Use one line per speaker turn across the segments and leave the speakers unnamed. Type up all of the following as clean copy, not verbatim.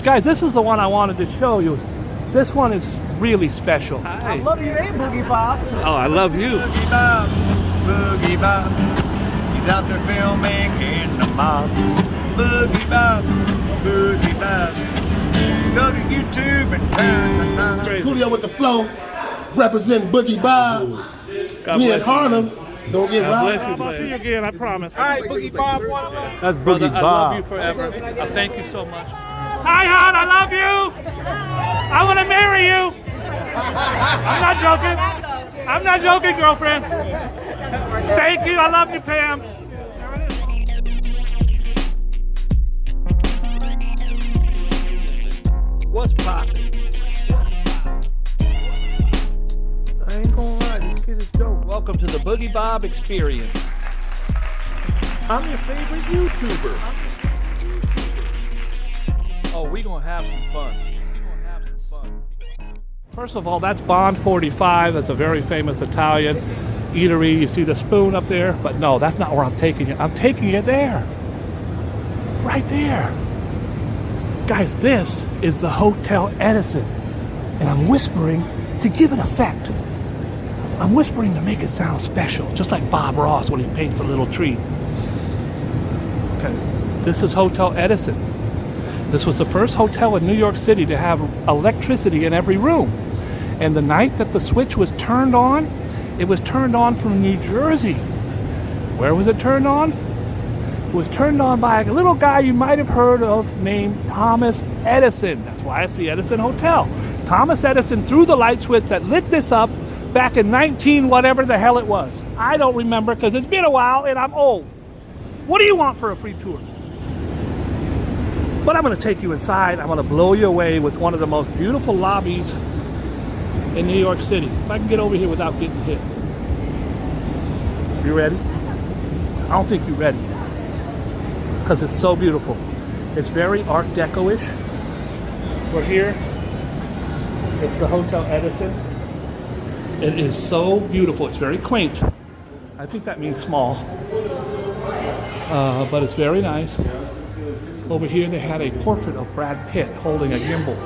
guys, this is the one I wanted to show you. This one is really special.
I love your name, Boogie Bob.
Oh, I love you.
Boogie Bob, Boogie Bob. He's out there filming in the mob. Boogie Bob, Boogie Bob. Go to YouTube and turn the knob.
Coolio with the flow, represent Boogie Bob.
God
We in
bless you.
Harlem, don't get
God bless
robbed.
you. I'll see you again, I promise.
All right, Boogie Bob, one love.
That's
Brother,
Boogie
I love you
Bob.
forever. Thank you so much. Hi, hon, I love you. I want to marry you. I'm not joking. I'm not joking, girlfriend. Thank you. I love you, Pam. What's poppin'?
I ain't gonna lie, this kid is dope.
Welcome to the Boogie Bob Experience.
I'm your favorite YouTuber.
Oh, we gonna have some fun. First of all, that's Bond 45. That's a very famous Italian eatery. You see the spoon up there? But no, that's not where I'm taking you. I'm taking you there. Right there. Guys, this is the Hotel Edison. And I'm whispering to give it effect. I'm whispering to make it sound special, just like Bob Ross when he paints a little tree. Okay, this is Hotel Edison. This was the first hotel in New York City to have electricity in every room. And the night that the switch was turned on, it was turned on from New Jersey. Where was it turned on? It was turned on by a little guy you might have heard of named Thomas Edison. That's why it's the Edison Hotel. Thomas Edison threw the light switch that lit this up back in 19 whatever the hell it was. I don't remember because it's been a while and I'm old. What do you want for a free tour? But I'm going to take you inside. I'm going to blow you away with one of the most beautiful lobbies in New York City. If I can get over here without getting hit. You ready? I don't think you're ready. Because it's so beautiful. It's very Art Deco-ish. We're here. It's the Hotel Edison. It is so beautiful. It's very quaint. I think that means small. But it's very nice. Over here they had a portrait of Brad Pitt holding a gimbal.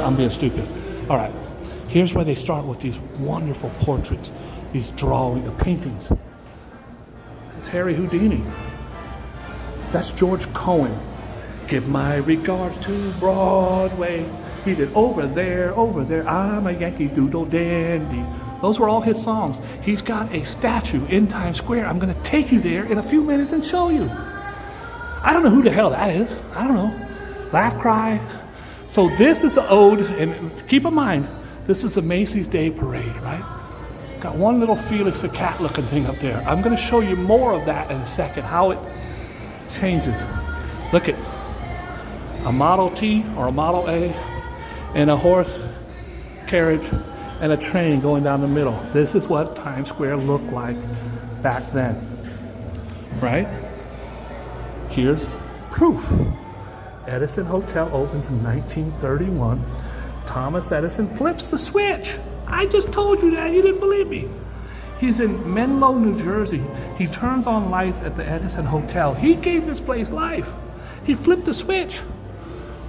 I'm being stupid. All right, here's where they start with these wonderful portraits, these paintings. It's Harry Houdini. That's George Cohen. Give my regards to Broadway. He did over there, I'm a Yankee Doodle Dandy. Those were all his songs. He's got a statue in Times Square. I'm gonna take you there in a few minutes and show you. I don't know who the hell that is. I don't know. Laugh, cry. So this is an ode, and keep in mind, this is a Macy's Day Parade, right? Got one little Felix the Cat looking thing up there. I'm gonna show you more of that in a second, how it changes. Look at a Model T or a Model A and a horse carriage and a train going down the middle. This is what Times Square looked like back then, right? Here's proof. Edison Hotel opens in 1931. Thomas Edison flips the switch. I just told you that, you didn't believe me. He's in Menlo, New Jersey. He turns on lights at the Edison Hotel. He gave this place life. He flipped the switch.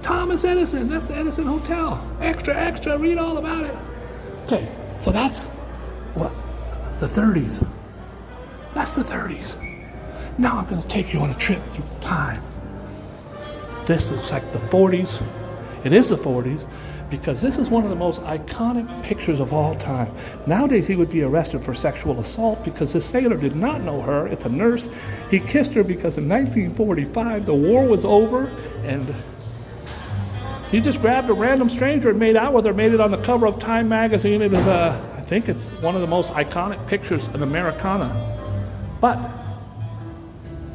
Thomas Edison, that's the Edison Hotel. Extra, extra, read all about it. Okay, so that's what? The 30s. That's the 30s. Now I'm going to take you on a trip through time. This looks like the 40s. It is the 40s because this is one of the most iconic pictures of all time. Nowadays he would be arrested for sexual assault because the sailor did not know her. It's a nurse. He kissed her because in 1945 the war was over and he just grabbed a random stranger and made out with her, made it on the cover of Time magazine. It is I think it's one of the most iconic pictures in Americana. But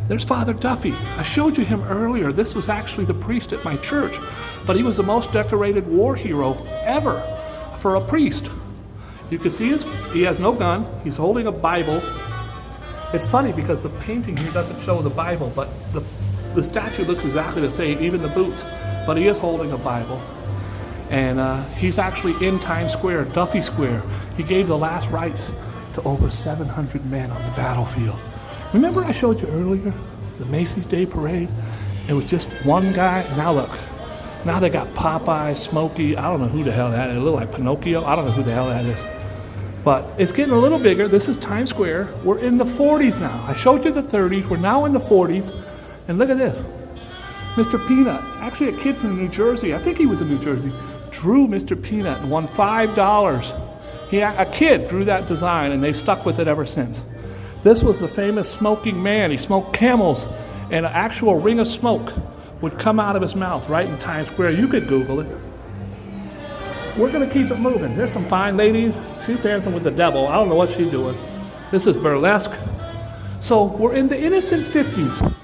there's Father Duffy. I showed you him earlier. This was actually the priest at my church, but he was the most decorated war hero ever for a priest. You can see he has no gun. He's holding a Bible. It's funny because the painting here doesn't show the Bible, but the statue looks exactly the same, even the boots, but he is holding a Bible. And he's actually in Times Square, Duffy Square. He gave the last rites to over 700 men on the battlefield. Remember I showed you earlier the Macy's Day Parade? It was just one guy. Now look, now they got Popeye, Smokey. I don't know who the hell that is. It look like Pinocchio. I don't know who the hell that is. But it's getting a little bigger. This is Times Square. We're in the 40s now. I showed you the 30s. We're now in the 40s. And look at this. Mr. Peanut, actually a kid from New Jersey, I think he was in New Jersey, drew Mr. Peanut and won $5. A kid drew that design, and they've stuck with it ever since. This was the famous smoking man. He smoked Camels, and an actual ring of smoke would come out of his mouth right in Times Square. You could Google it. We're going to keep it moving. There's some fine ladies. She's dancing with the devil. I don't know what she's doing. This is burlesque. So we're in the innocent 50s.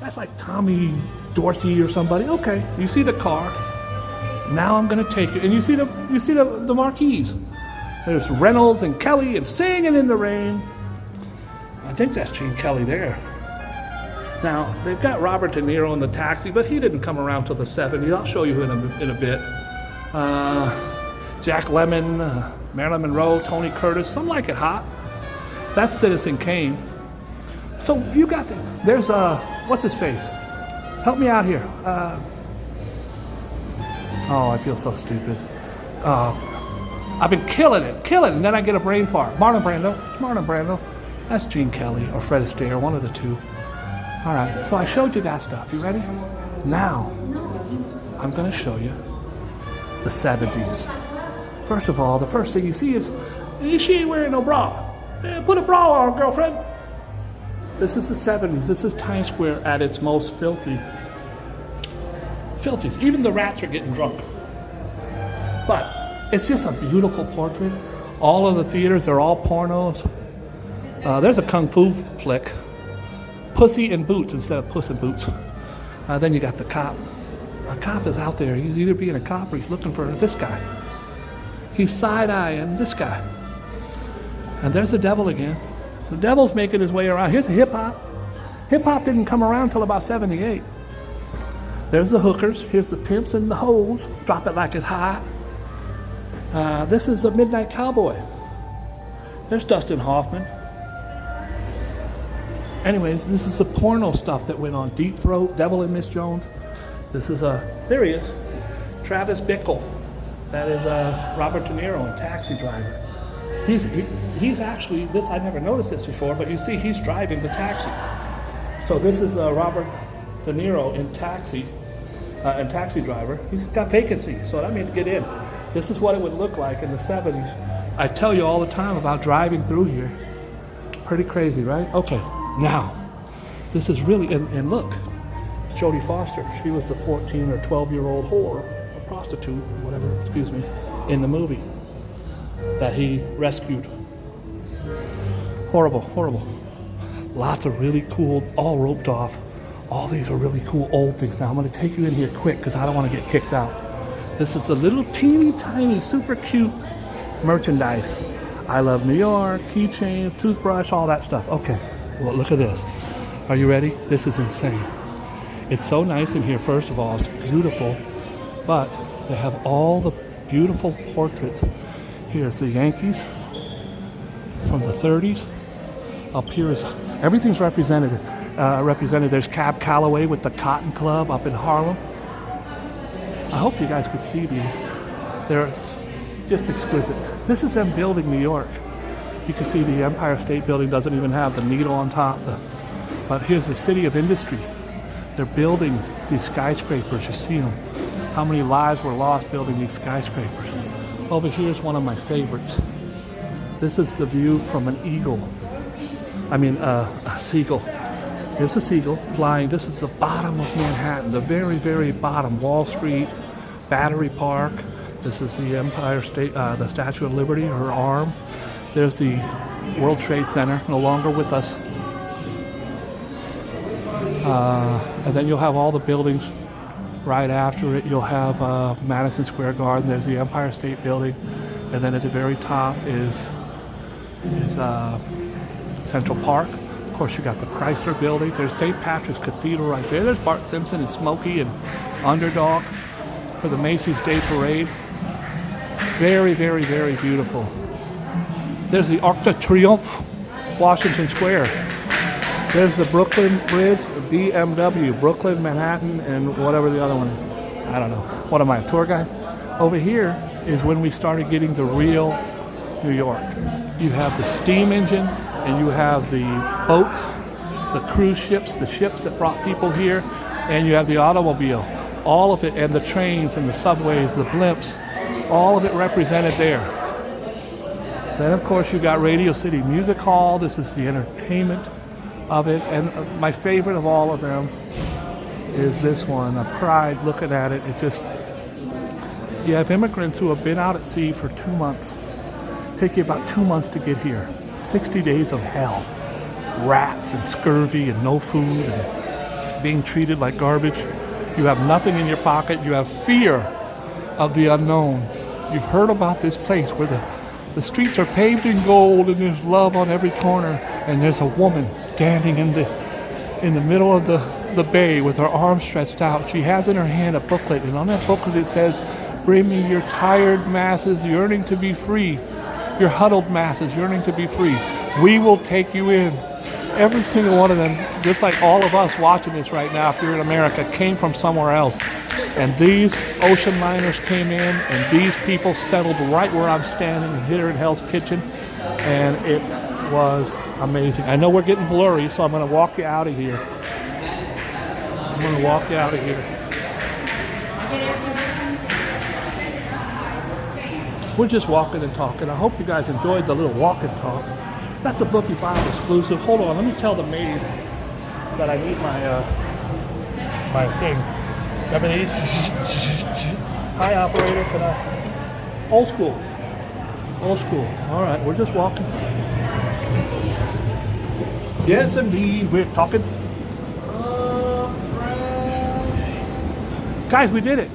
That's like Tommy Dorsey or somebody. Okay, you see the car. Now I'm going to take you. And you see the marquees. There's Reynolds and Kelly and Singing in the Rain. I think that's Gene Kelly there. Now, they've got Robert De Niro in the Taxi, but he didn't come around till the 70s. I'll show you in a bit. Jack Lemmon, Marilyn Monroe, Tony Curtis, some like it hot. That's Citizen Kane. So you got there's what's his face? Help me out here. Oh, I feel so stupid. I've been killing it, and then I get a brain fart. Marlon Brando, it's Marlon Brando. That's Gene Kelly or Fred Astaire, one of the two. All right, so I showed you that stuff. You ready? Now, I'm going to show you the 70s. First of all, the first thing you see is, she ain't wearing no bra. Put a bra on, girlfriend. This is the 70s. This is Times Square at its most filthy. Even the rats are getting drunk. But it's just a beautiful portrait. All of the theaters are all pornos. There's a kung fu flick. Pussy in Boots instead of Puss in Boots. Then you got the cop. A cop is out there. He's either being a cop or he's looking for this guy. He's side-eyeing this guy. And there's the devil again. The devil's making his way around. Here's the hip-hop. Hip-hop didn't come around till about 78. There's the hookers. Here's the pimps and the hoes. Drop it like it's hot. This is the Midnight Cowboy. There's Dustin Hoffman. Anyways, this is the porno stuff that went on. Deep Throat, Devil and Miss Jones. This is there he is. Travis Bickle. That is Robert De Niro in Taxi Driver. He's actually, this, I never noticed this before, but you see he's driving the taxi. So this is Robert De Niro in Taxi Driver. He's got vacancy, so that means get in. This is what it would look like in the 70s. I tell you all the time about driving through here. Pretty crazy, right? Okay, now, this is really, and look, Jodie Foster, she was the 14 or 12-year-old whore, or prostitute, whatever, excuse me, in the movie that he rescued. Horrible, horrible. Lots of really cool, all roped off. All these are really cool old things. Now I'm going to take you in here quick because I don't want to get kicked out. This is a little teeny tiny, super cute merchandise. I love New York, keychains, toothbrush, all that stuff. Okay, well look at this. Are you ready? This is insane. It's so nice in here. First of all, it's beautiful, but they have all the beautiful portraits. Here's the Yankees from the 30s. Up here is, everything's represented. There's Cab Calloway with the Cotton Club up in Harlem. I hope you guys could see these. They're just exquisite. This is them building New York. You can see the Empire State Building doesn't even have the needle on top. But here's the city of industry. They're building these skyscrapers. You see them. How many lives were lost building these skyscrapers? Over here is one of my favorites. This is the view from an eagle. A seagull. Here's a seagull flying. This is the bottom of Manhattan, the very, very bottom. Wall Street, Battery Park. This is the Empire State, the Statue of Liberty, her arm. There's the World Trade Center, no longer with us. And then you'll have all the buildings right after it. You'll have Madison Square Garden. There's the Empire State Building. And then at the very top is Central Park. Of course, you got the Chrysler Building. There's St. Patrick's Cathedral right there. There's Bart Simpson and Smokey and Underdog for the Macy's Day Parade. Very, very, very beautiful. There's the Arc de Triomphe, Washington Square. There's the Brooklyn Bridge, BMW, Brooklyn, Manhattan, and whatever the other one is. I don't know. What am I, a tour guide? Over here is when we started getting the real New York. You have the steam engine, and you have the boats, the cruise ships, the ships that brought people here, and you have the automobile. All of it, and the trains and the subways, the blimps, all of it represented there. Then, of course, you got Radio City Music Hall. This is the entertainment of it. And my favorite of all of them is this one. I've cried looking at it. It just, you have immigrants who have been out at sea for 2 months. Take you about 2 months to get here. 60 days of hell. Rats and scurvy and no food and being treated like garbage. You have nothing in your pocket. You have fear of the unknown. You've heard about this place where the streets are paved in gold and there's love on every corner, and there's a woman standing in the middle of the bay with her arms stretched out. She has in her hand a booklet, and on that booklet it says, "Bring me your tired masses yearning to be free, your huddled masses yearning to be free. We will take you in." Every single one of them, just like all of us watching this right now, if you're in America, came from somewhere else. And these ocean liners came in, and these people settled right where I'm standing here in Hell's Kitchen, and it was amazing. I know we're getting blurry, so I'm going to walk you out of here. We're just walking and talking. I hope you guys enjoyed the little walk and talk. That's a Boogie Bob exclusive. Hold on, let me tell the maid that I need my thing. Remember these? Hi, operator. Can I? Old school. All right, we're just walking. Yes, indeed, we're talking. Guys, we did it.